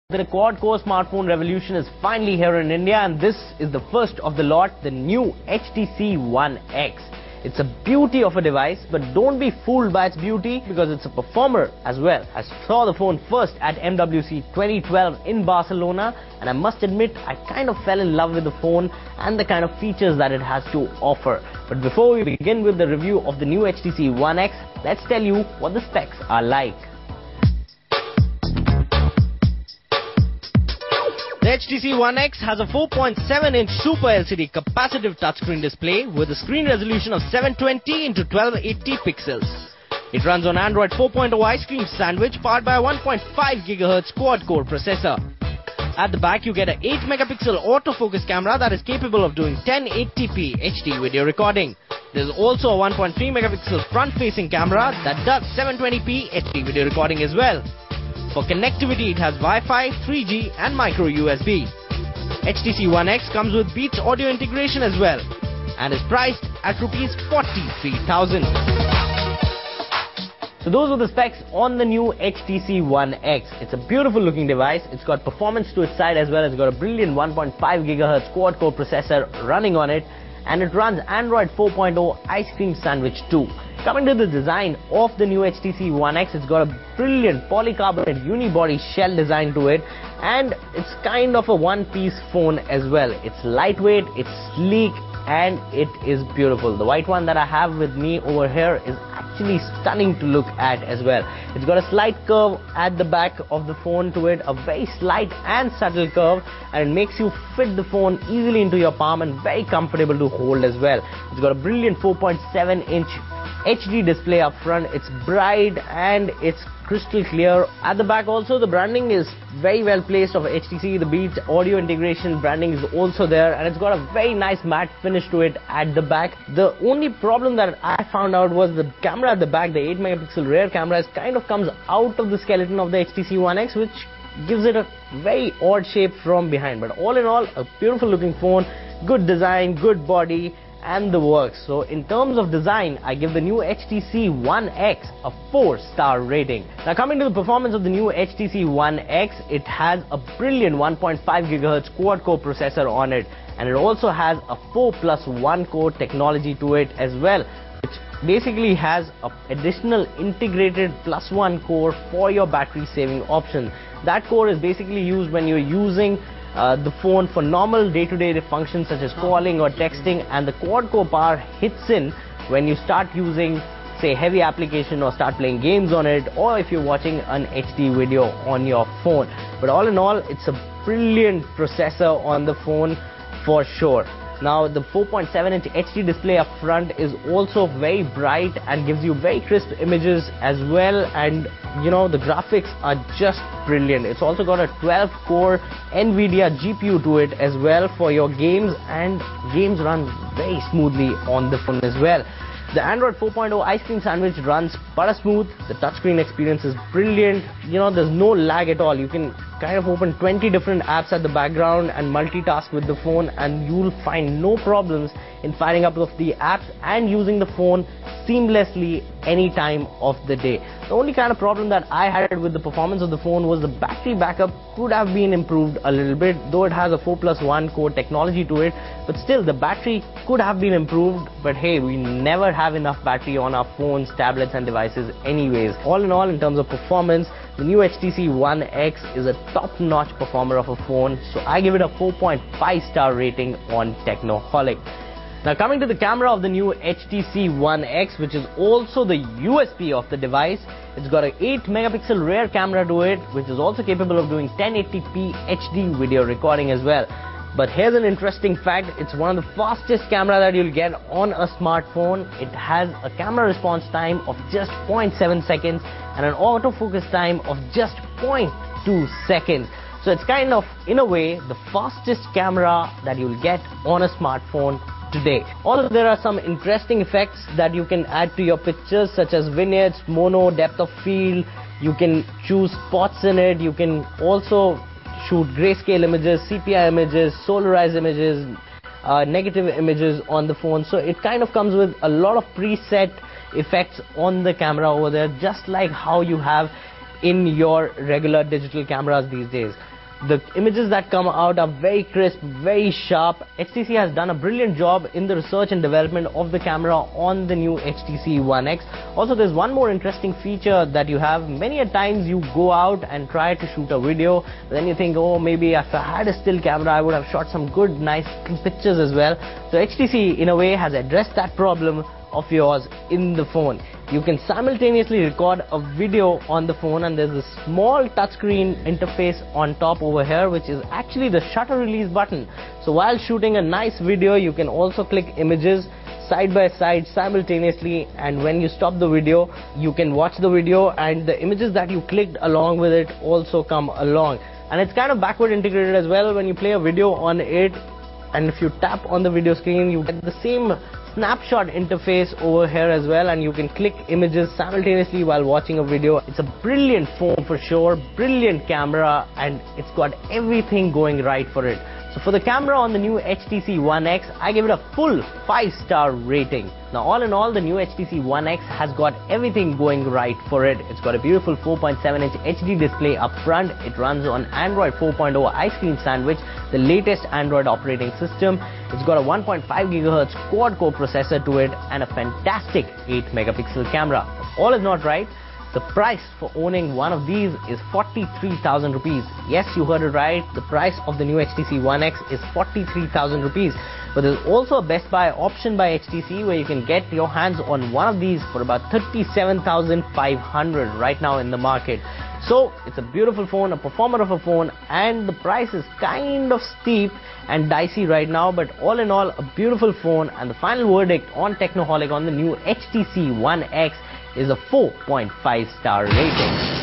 The quad-core smartphone revolution is finally here in India, and this is the first of the lot, the new HTC One X. It's a beauty of a device, but don't be fooled by its beauty because it's a performer as well. I saw the phone first at MWC 2012 in Barcelona, and I must admit I kind of fell in love with the phone and the kind of features that it has to offer. But before we begin with the review of the new HTC One X, let's tell you what the specs are like. The HTC One X has a 4.7-inch Super LCD capacitive touchscreen display with a screen resolution of 720 into 1280 pixels. It runs on Android 4.0 ice cream sandwich powered by a 1.5 GHz quad-core processor. At the back you get an 8-megapixel autofocus camera that is capable of doing 1080p HD video recording. There's also a 1.3 megapixel front-facing camera that does 720p HD video recording as well. For connectivity, it has Wi-Fi, 3G and micro USB. HTC One X comes with Beats audio integration as well and is priced at Rs 43,000. So those are the specs on the new HTC One X. It's a beautiful looking device. It's got performance to its side as well. It's got a brilliant 1.5 GHz quad-core processor running on it, and it runs Android 4.0 ice cream sandwich too. Coming to the design of the new HTC One X, it's got a brilliant polycarbonate unibody shell design to it, and it's kind of a one-piece phone as well. It's lightweight, it's sleek, and it is beautiful. The white one that I have with me over here is actually stunning to look at as well. It's got a slight curve at the back of the phone to it, a very slight and subtle curve, and it makes you fit the phone easily into your palm and very comfortable to hold as well. It's got a brilliant 4.7-inch HD display up front. It's bright and it's crystal clear. At the back also, the branding is very well placed of HTC. The Beats audio integration branding is also there, and it's got a very nice matte finish to it at the back. The only problem that I found out was the camera at the back, the 8-megapixel rear camera, kind of comes out of the skeleton of the HTC One X, which gives it a very odd shape from behind. But all in all, a beautiful looking phone, good design, good body, and the works. So in terms of design, I give the new HTC One X a 4-star rating. Now coming to the performance of the new HTC One X, it has a brilliant 1.5 GHz quad-core processor on it, and it also has a 4+1 core technology to it as well, which basically has an additional integrated +1 core for your battery saving option. That core is basically used when you're using the phone for normal day-to-day functions such as calling or texting, and the quad-core power hits in when you start using, say, heavy application or start playing games on it, or if you're watching an HD video on your phone. But all in all, it's a brilliant processor on the phone for sure. Now the 4.7-inch HD display up front is also very bright and gives you very crisp images as well, and you know, the graphics are just brilliant. It's also got a 12-core NVIDIA GPU to it as well for your games, and games run very smoothly on the phone as well. The Android 4.0 ice cream sandwich runs butter smooth. The touchscreen experience is brilliant. You know, there's no lag at all. You can kind of open 20 different apps at the background and multitask with the phone, and you'll find no problems in firing up of the apps and using the phone seamlessly any time of the day. The only kind of problem that I had with the performance of the phone was the battery backup could have been improved a little bit, though it has a 4+1 core technology to it, but still the battery could have been improved. But hey, we never have enough battery on our phones, tablets and devices anyways. All in all, in terms of performance, the new HTC One X is a top-notch performer of a phone, so I give it a 4.5-star rating on Technoholik. Now coming to the camera of the new HTC One X, which is also the USP of the device, it's got an 8-megapixel rear camera to it, which is also capable of doing 1080p HD video recording as well. But here's an interesting fact: it's one of the fastest camera that you'll get on a smartphone. It has a camera response time of just 0.7 seconds and an autofocus time of just 0.2 seconds. So it's kind of, in a way, the fastest camera that you'll get on a smartphone today. Also, there are some interesting effects that you can add to your pictures, such as vignettes, mono, depth of field. You can choose spots in it. You can also shoot grayscale images, sepia images, solarized images, negative images on the phone. So it kind of comes with a lot of preset effects on the camera over there, just like how you have in your regular digital cameras these days. The images that come out are very crisp, very sharp. HTC has done a brilliant job in the research and development of the camera on the new HTC One X. Also, there's one more interesting feature that you have. Many a times you go out and try to shoot a video, but then you think, oh, maybe if I had a still camera, I would have shot some good, nice pictures as well. So HTC, in a way, has addressed that problem of yours in the phone. You can simultaneously record a video on the phone, and there's a small touchscreen interface on top over here, which is actually the shutter release button. So while shooting a nice video, you can also click images side by side simultaneously, and when you stop the video, you can watch the video, and the images that you clicked along with it also come along. And it's kind of backward integrated as well. When you play a video on it, and if you tap on the video screen, you get the same snapshot interface over here as well, and you can click images simultaneously while watching a video. It's a brilliant phone for sure, brilliant camera, and it's got everything going right for it. So for the camera on the new HTC One X, I give it a full 5-star rating. Now all in all, the new HTC One X has got everything going right for it. It's got a beautiful 4.7-inch HD display up front. It runs on Android 4.0 Ice Cream Sandwich, the latest Android operating system. It's got a 1.5 GHz quad-core processor to it and a fantastic 8-megapixel camera. All is not right. The price for owning one of these is 43,000 rupees. Yes, you heard it right. The price of the new HTC One X is 43,000 rupees. But there's also a Best Buy option by HTC where you can get your hands on one of these for about 37,500 right now in the market. So it's a beautiful phone, a performer of a phone, and the price is kind of steep and dicey right now, but all in all, a beautiful phone. And the final verdict on Technoholik on the new HTC One X is a 4.5-star rating.